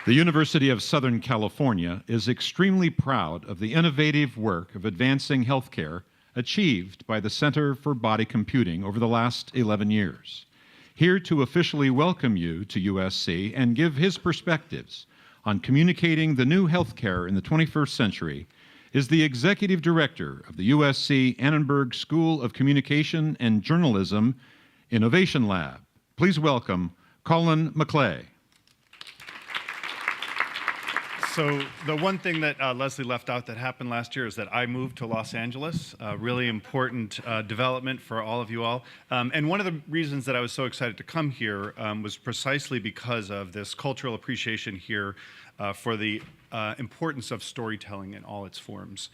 The University of Southern California is extremely proud of the innovative work of advancing healthcare achieved by the Center for Body Computing over the last 11 years. Here to officially welcome you to USC and give his perspectives on communicating the new healthcare in the 21st century is the Executive Director of the USC Annenberg School of Communication and Journalism Innovation Lab. Please welcome Colin McClay. So the one thing that Leslie left out that happened last year is that I moved to Los Angeles, a really important development for all of you all. And one of the reasons that I was so excited to come here was precisely because of this cultural appreciation here for the importance of storytelling in all its forms.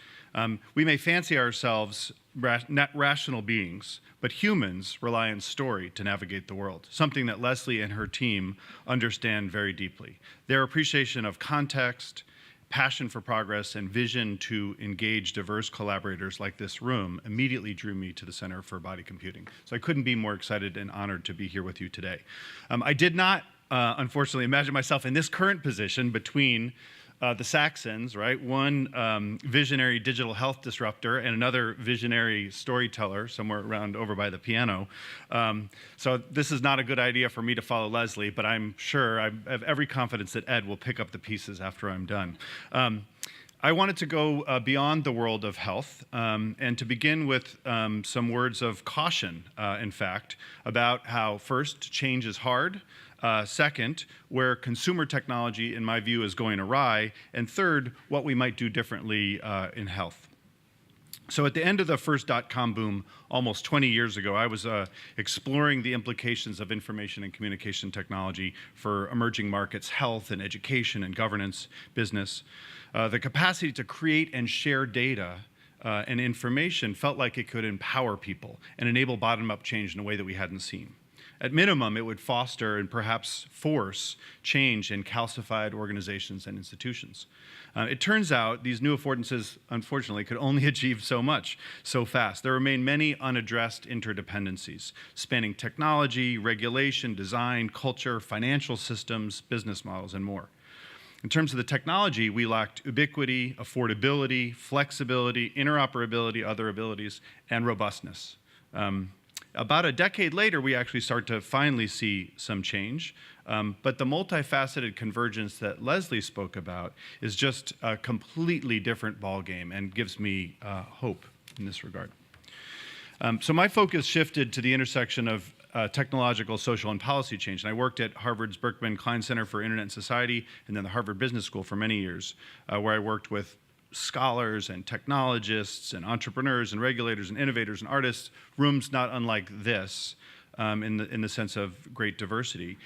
We may fancy ourselves rational beings, but humans rely on story to navigate the world, something that Leslie and her team understand very deeply. Their appreciation of context, passion for progress, and vision to engage diverse collaborators like this room immediately drew me to the Center for Body Computing. So I couldn't be more excited and honored to be here with you today. I did not, unfortunately, imagine myself in this current position between the Saxons, right? One visionary digital health disruptor and another visionary storyteller somewhere around over by the piano. So this is not a good idea for me to follow Leslie, but I'm sure I have every confidence that Ed will pick up the pieces after I'm done. I wanted to go beyond the world of health and to begin with some words of caution, in fact, about how first, change is hard. Second, where consumer technology, in my view, is going awry. And third, what we might do differently in health. So at the end of the first .com boom, almost 20 years ago, I was exploring the implications of information and communication technology for emerging markets, health and education and governance, business. The capacity to create and share data and information felt like it could empower people and enable bottom-up change in a way that we hadn't seen. At minimum, it would foster and perhaps force change in calcified organizations and institutions. It turns out these new affordances, unfortunately, could only achieve so much so fast. There remain many unaddressed interdependencies, spanning technology, regulation, design, culture, financial systems, business models, and more. In terms of the technology, we lacked ubiquity, affordability, flexibility, interoperability, other abilities, and robustness. About a decade later, we actually start to finally see some change. But the multifaceted convergence that Leslie spoke about is just a completely different ballgame and gives me hope in this regard. So my focus shifted to the intersection of technological, social, and policy change. And I worked at Harvard's Berkman Klein Center for Internet and Society and then the Harvard Business School for many years, where I worked with scholars and technologists and entrepreneurs and regulators and innovators and artists, rooms not unlike this in the sense of great diversity,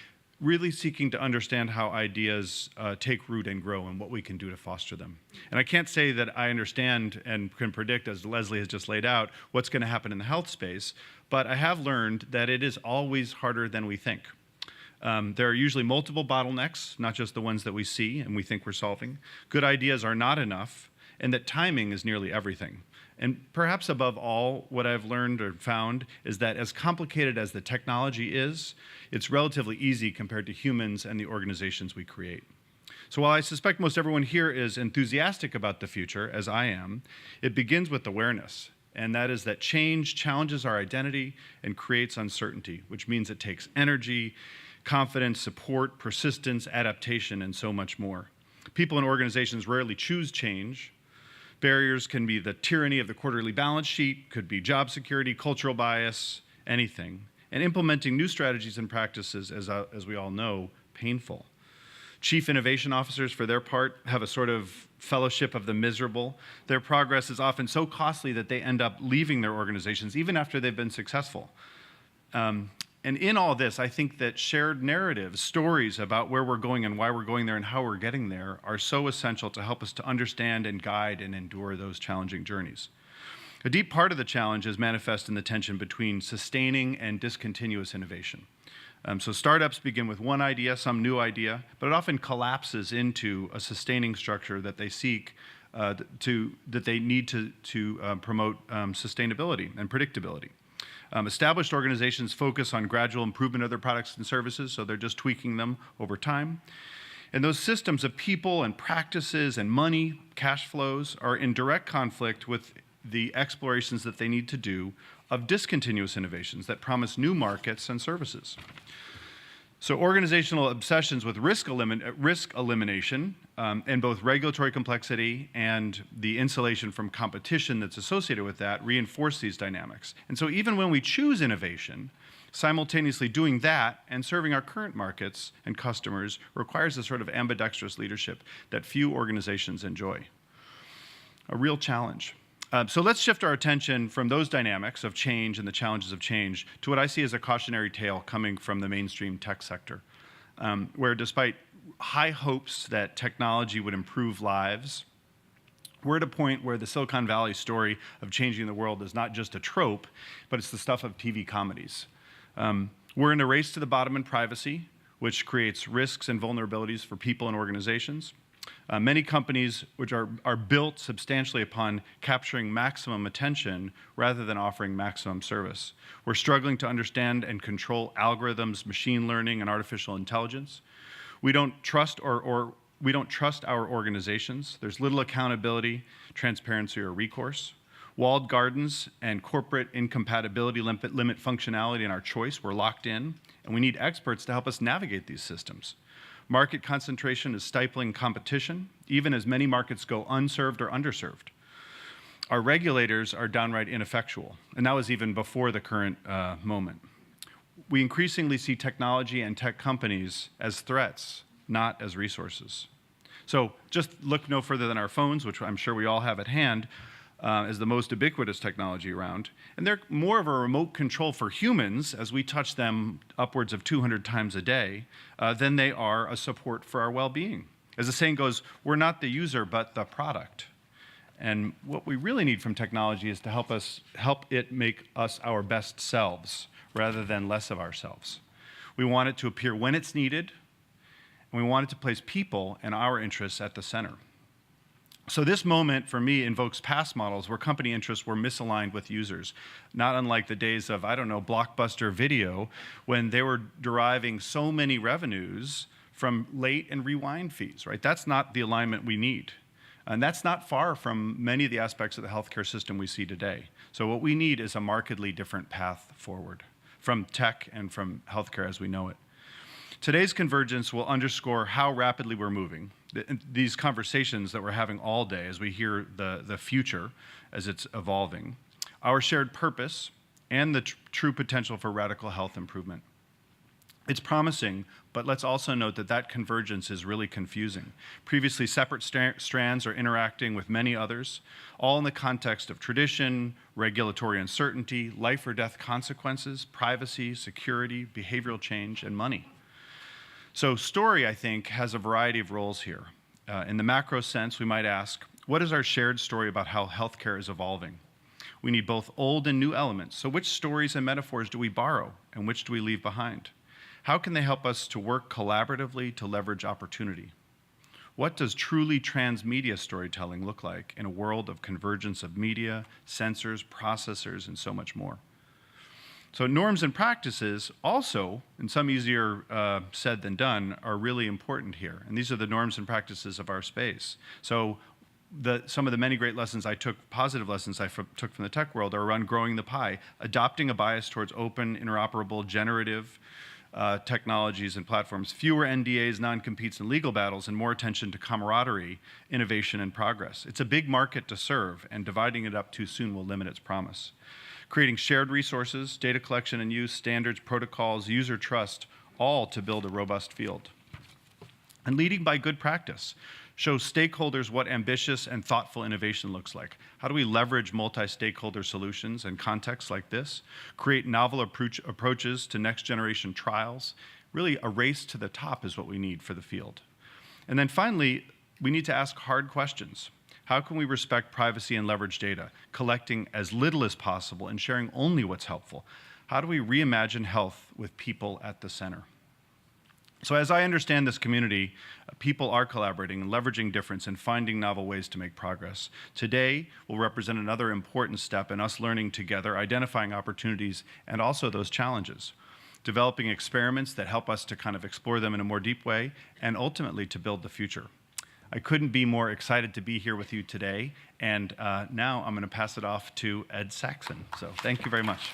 really seeking to understand how ideas take root and grow and what we can do to foster them. And I can't say that I understand and can predict, as Leslie has just laid out, what's going to happen in the health space, but I have learned that it is always harder than we think. There are usually multiple bottlenecks, not just the ones that we see and we think we're solving. Good ideas are not enough, and that timing is nearly everything. And perhaps above all, what I've learned or found is that as complicated as the technology is, it's relatively easy compared to humans and the organizations we create. So while I suspect most everyone here is enthusiastic about the future, as I am, it begins with awareness. And that is that change challenges our identity and creates uncertainty, which means it takes energy, confidence, support, persistence, adaptation, and so much more. People and organizations rarely choose change. Barriers can be the tyranny of the quarterly balance sheet, could be job security, cultural bias, anything. And implementing new strategies and practices, as we all know, painful. Chief innovation officers, for their part, have a sort of fellowship of the miserable. Their progress is often so costly that they end up leaving their organizations even after they've been successful. And in all this, I think that shared narratives, stories about where we're going and why we're going there and how we're getting there are so essential to help us to understand and guide and endure those challenging journeys. A deep part of the challenge is manifest in the tension between sustaining and discontinuous innovation. So startups begin with one idea, some new idea, but it often collapses into a sustaining structure that they seek that they need to promote sustainability and predictability. Established organizations focus on gradual improvement of their products and services, so they're just tweaking them over time. And those systems of people and practices and money, cash flows, are in direct conflict with the explorations that they need to do of discontinuous innovations that promise new markets and services. So organizational obsessions with risk elimination and both regulatory complexity and the insulation from competition that's associated with that reinforce these dynamics. And so even when we choose innovation, simultaneously doing that and serving our current markets and customers requires a sort of ambidextrous leadership that few organizations enjoy. A real challenge. So let's shift our attention from those dynamics of change and the challenges of change to what I see as a cautionary tale coming from the mainstream tech sector, where despite high hopes that technology would improve lives, we're at a point where the Silicon Valley story of changing the world is not just a trope, but it's the stuff of TV comedies. We're in a race to the bottom in privacy, which creates risks and vulnerabilities for people and organizations. Many companies which are built substantially upon capturing maximum attention rather than offering maximum service. We're struggling to understand and control algorithms, machine learning, and artificial intelligence. We don't trust we don't trust our organizations. There's little accountability, transparency, or recourse. Walled gardens and corporate incompatibility limit functionality in our choice. We're locked in, and we need experts to help us navigate these systems. Market concentration is stifling competition, even as many markets go unserved or underserved. Our regulators are downright ineffectual, and that was even before the current moment. We increasingly see technology and tech companies as threats, not as resources. So just look no further than our phones, which I'm sure we all have at hand, as the most ubiquitous technology around. And they're more of a remote control for humans, as we touch them upwards of 200 times a day, than they are a support for our well-being. As the saying goes, we're not the user, but the product. And what we really need from technology is to help it make us our best selves, rather than less of ourselves. We want it to appear when it's needed, and we want it to place people and our interests at the center. So this moment, for me, invokes past models where company interests were misaligned with users, not unlike the days of, I don't know, Blockbuster Video, when they were deriving so many revenues from late and rewind fees, right? That's not the alignment we need. And that's not far from many of the aspects of the healthcare system we see today. So what we need is a markedly different path forward from tech and from healthcare as we know it. Today's convergence will underscore how rapidly we're moving. These conversations that we're having all day as we hear the future as it's evolving, our shared purpose, and the true potential for radical health improvement. It's promising, but let's also note that that convergence is really confusing. Previously separate strands are interacting with many others, all in the context of tradition, regulatory uncertainty, life or death consequences, privacy, security, behavioral change, and money. So story, I think, has a variety of roles here. In the macro sense, we might ask, what is our shared story about how healthcare is evolving? We need both old and new elements. So which stories and metaphors do we borrow, and which do we leave behind? How can they help us to work collaboratively to leverage opportunity? What does truly transmedia storytelling look like in a world of convergence of media, sensors, processors, and so much more? So norms and practices also, and some easier said than done, are really important here. And these are the norms and practices of our space. So some of the many great lessons I took, positive lessons I took from the tech world, are around growing the pie, adopting a bias towards open, interoperable, generative technologies and platforms, fewer NDAs, non-competes, and legal battles, and more attention to camaraderie, innovation, and progress. It's a big market to serve, and dividing it up too soon will limit its promise. Creating shared resources, data collection and use, standards, protocols, user trust, all to build a robust field. And leading by good practice. Show stakeholders what ambitious and thoughtful innovation looks like. How do we leverage multi-stakeholder solutions in contexts like this? Create novel approaches to next generation trials. Really, a race to the top is what we need for the field. And then finally, we need to ask hard questions. How can we respect privacy and leverage data, collecting as little as possible and sharing only what's helpful? How do we reimagine health with people at the center? So as I understand this community, people are collaborating and leveraging difference and finding novel ways to make progress. Today will represent another important step in us learning together, identifying opportunities, and also those challenges. developing experiments that help us to kind of explore them in a more deep way, and ultimately to build the future. I couldn't be more excited to be here with you today, and now I'm going to pass it off to Ed Saxon. So thank you very much.